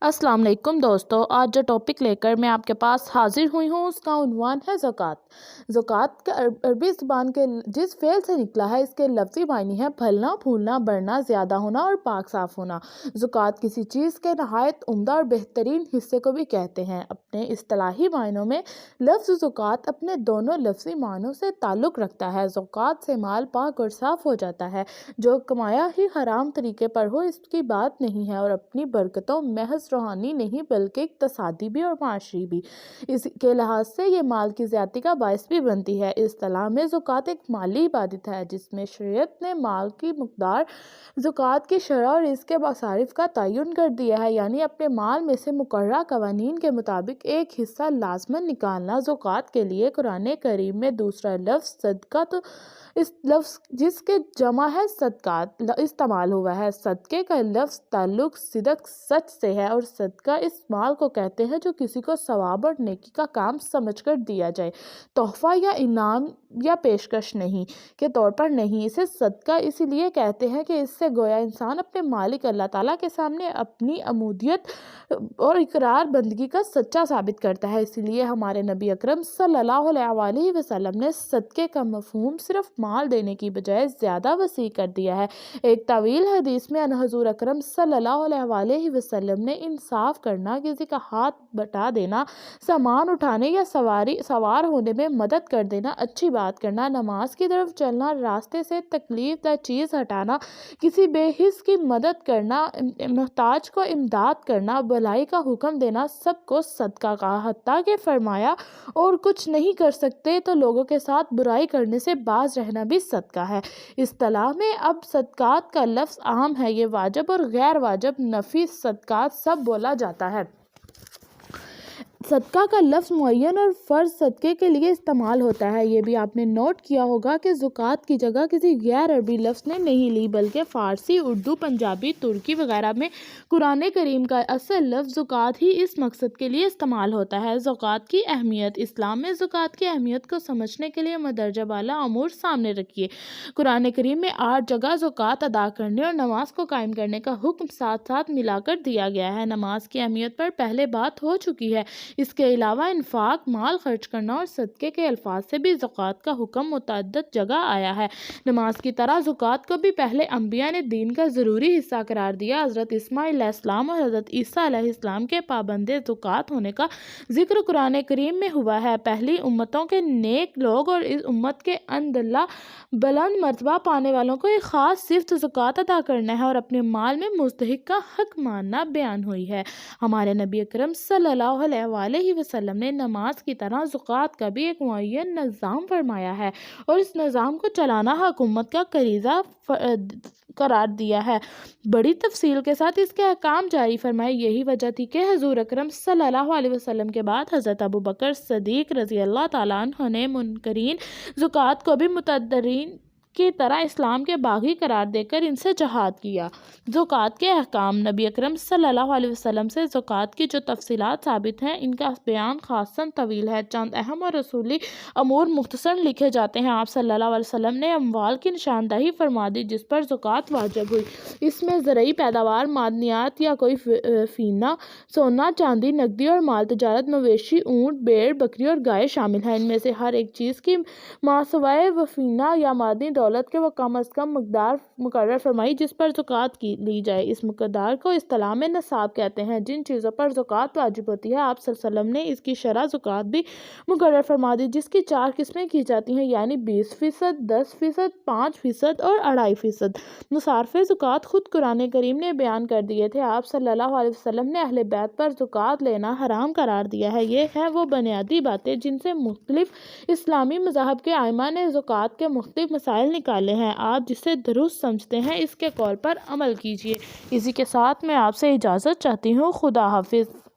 السلام علیکم دوستو، آج جو ٹاپک لے کر میں آپ کے پاس حاضر ہوئی ہوں اس کا عنوان ہے زکوٰۃ۔ زکوٰۃ کے عربی زبان کے جس فعل سے نکلا ہے اس کے لفظی معنی ہے پھلنا، پھولنا، بڑھنا، زیادہ ہونا اور پاک صاف ہونا۔ زکوٰۃ کسی چیز کے نہایت عمدہ اور بہترین حصے کو بھی کہتے ہیں۔ اپنے اصطلاحی معنوں میں لفظ زکوٰۃ اپنے دونوں لفظی معنوں سے تعلق رکھتا ہے۔ زکوٰۃ سے مال پاک اور صاف ہو جاتا ہے، جو کمایا ہی حرام طریقے پر ہو اس کی بات نہیں ہے، اور اپنی برکتوں محض روحانی نہیں بلکہ اقتصادی بھی اور معاشی بھی۔ اس کے لحاظ سے یہ مال کی زیادتی کا باعث بھی بنتی ہے۔ اصطلاح میں زکوٰۃ ایک مالی عبادت ہے جس میں شریعت نے مال کی مقدار، زکوٰۃ کی شرح اور اس کے مصارف کا تعین کر دیا ہے، یعنی اپنے مال میں سے مقررہ قوانین کے مطابق ایک حصہ لازماً نکالنا۔ زکوٰۃ کے لیے قرآن کریم میں دوسرا لفظ صدقہ، اس لفظ جس کے جمع ہے صدقات، استعمال ہوا ہے۔ صدقے کا لفظ تعلق صدق، سچ سے ہے، اور صدقہ اس مال کو کہتے ہیں جو کسی کو ثواب اور نیکی کا کام سمجھ کر دیا جائے، تحفہ یا انعام یا پیشکش نہیں کے طور پر نہیں۔ اسے صدقہ اسی لیے کہتے ہیں کہ اس سے گویا انسان اپنے مالک اللہ تعالیٰ کے سامنے اپنی عبودیت اور اقرار بندگی کا سچا ثابت کرتا ہے۔ اسی لیے ہمارے نبی اکرم صلی اللہ علیہ وسلم نے صدقے کا مفہوم صرف مال دینے کی بجائے زیادہ وسیع کر دیا ہے۔ ایک طویل حدیث میں حضور اکرم صلی اللہ علیہ وسلم نے انصاف کرنا، کسی کا ہاتھ بٹا دینا، سامان اٹھانے یا سوار ہونے میں مدد کر دینا، اچھی بات کرنا، نماز کی طرف چلنا، راستے سے تکلیف دہ چیز ہٹانا، کسی بے حس کی مدد کرنا، محتاج کو امداد کرنا، بھلائی کا حکم دینا، سب کو صدقہ کہا، حتیٰ کہ فرمایا اور کچھ نہیں کر سکتے تو لوگوں کے ساتھ برائی کرنے سے باز رہنا بھی صدقہ ہے۔ اصطلاح میں اب صدقات کا لفظ عام ہے، یہ واجب اور غیر واجب، نفلی صدقات سب بولا جاتا ہے۔ صدقہ کا لفظ معین اور فرض صدقے کے لیے استعمال ہوتا ہے۔ یہ بھی آپ نے نوٹ کیا ہوگا کہ زکوٰۃ کی جگہ کسی غیر عربی لفظ نے نہیں لی، بلکہ فارسی، اردو، پنجابی، ترکی وغیرہ میں قرآن کریم کا اصل لفظ زکوٰۃ ہی اس مقصد کے لیے استعمال ہوتا ہے۔ زکوٰۃ کی اہمیت۔ اسلام میں زکوٰۃ کی اہمیت کو سمجھنے کے لیے مندرجہ بالا امور سامنے رکھیے۔ قرآن کریم میں 8 جگہ زکوٰۃ ادا کرنے اور نماز کو قائم کرنے کا حکم ساتھ ساتھ ملا کر دیا گیا ہے۔ نماز کی اہمیت پر پہلے بات ہو چکی ہے۔ اس کے علاوہ انفاق، مال خرچ کرنا اور صدقے کے الفاظ سے بھی زکوٰۃ کا حکم متعدد جگہ آیا ہے۔ نماز کی طرح زکوٰۃ کو بھی پہلے انبیاء نے دین کا ضروری حصہ قرار دیا۔ حضرت اسماعیل علیہ السلام اور حضرت عیسیٰ علیہ السلام کے پابند زکوٰۃ ہونے کا ذکر قرآن کریم میں ہوا ہے۔ پہلی امتوں کے نیک لوگ اور اس امت کے عنداللہ بلند مرتبہ پانے والوں کو ایک خاص صفت زکوٰۃ ادا کرنا ہے اور اپنے مال میں مستحق کا حق ماننا بیان ہوئی ہے۔ ہمارے نبی اکرم صلی اللہ علیہ وسلم نے نماز کی طرح زکوٰۃ کا بھی ایک معین نظام فرمایا ہے اور اس نظام کو چلانا حکومت کا فریضہ قرار دیا ہے۔ بڑی تفصیل کے ساتھ اس کے احکام جاری فرمائے۔ یہی وجہ تھی کہ حضور اکرم صلی اللہ علیہ وسلم کے بعد حضرت ابوبکر صدیق رضی اللہ تعالیٰ عنہ نے منکرین زکوٰۃ کو بھی متدرین کی طرح اسلام کے باغی قرار دے کر ان سے جہاد کیا۔ زکوٰۃ کے احکام۔ نبی اکرم صلی اللہ علیہ وسلم سے زکوٰۃ کی جو تفصیلات ثابت ہیں ان کا بیان خاصاً طویل ہے۔ چند اہم اور اصولی امور مختصر لکھے جاتے ہیں۔ آپ صلی اللہ علیہ وسلم نے اموال کی نشاندہی فرما دی جس پر زکوٰۃ واجب ہوئی۔ اس میں زرعی پیداوار، معدنیات یا کوئی فینا، سونا، چاندی، نقدی اور مال، تجارت، مویشی، اونٹ، بھیڑ، بکری اور گائے شامل ہیں۔ ان میں سے ہر ایک چیز کی ماسوائے وفینا یا معدنی دولت کے وہ کم از کم مقدار مقرر فرمائی جس پر زکوٰۃ لی جائے۔ اس مقدار کو اصطلاح میں نصاب کہتے ہیں۔ جن چیزوں پر زکوٰۃ واجب ہوتی ہے آپ صلی اللہ علیہ وسلم نے اس کی شرح زکوٰۃ بھی مقرر فرما دی، جس کی 4 قسمیں کی جاتی ہیں، یعنی 20%، 10%، 5% اور 2.5%۔ مصارف زکوٰۃ خود قرآن کریم نے بیان کر دیے تھے۔ آپ صلی اللہ علیہ وسلم نے اہل بیت پر زکوٰۃ لینا حرام قرار دیا ہے۔ یہ ہیں وہ بنیادی باتیں جن سے مختلف اسلامی مذاہب کے ائمہ نے زکوٰۃ کے مختلف مسائل نکالے ہیں۔ آپ جسے درست سمجھتے ہیں اس کے قول پر عمل کیجیے۔ اسی کے ساتھ میں آپ سے اجازت چاہتی ہوں۔ خدا حافظ۔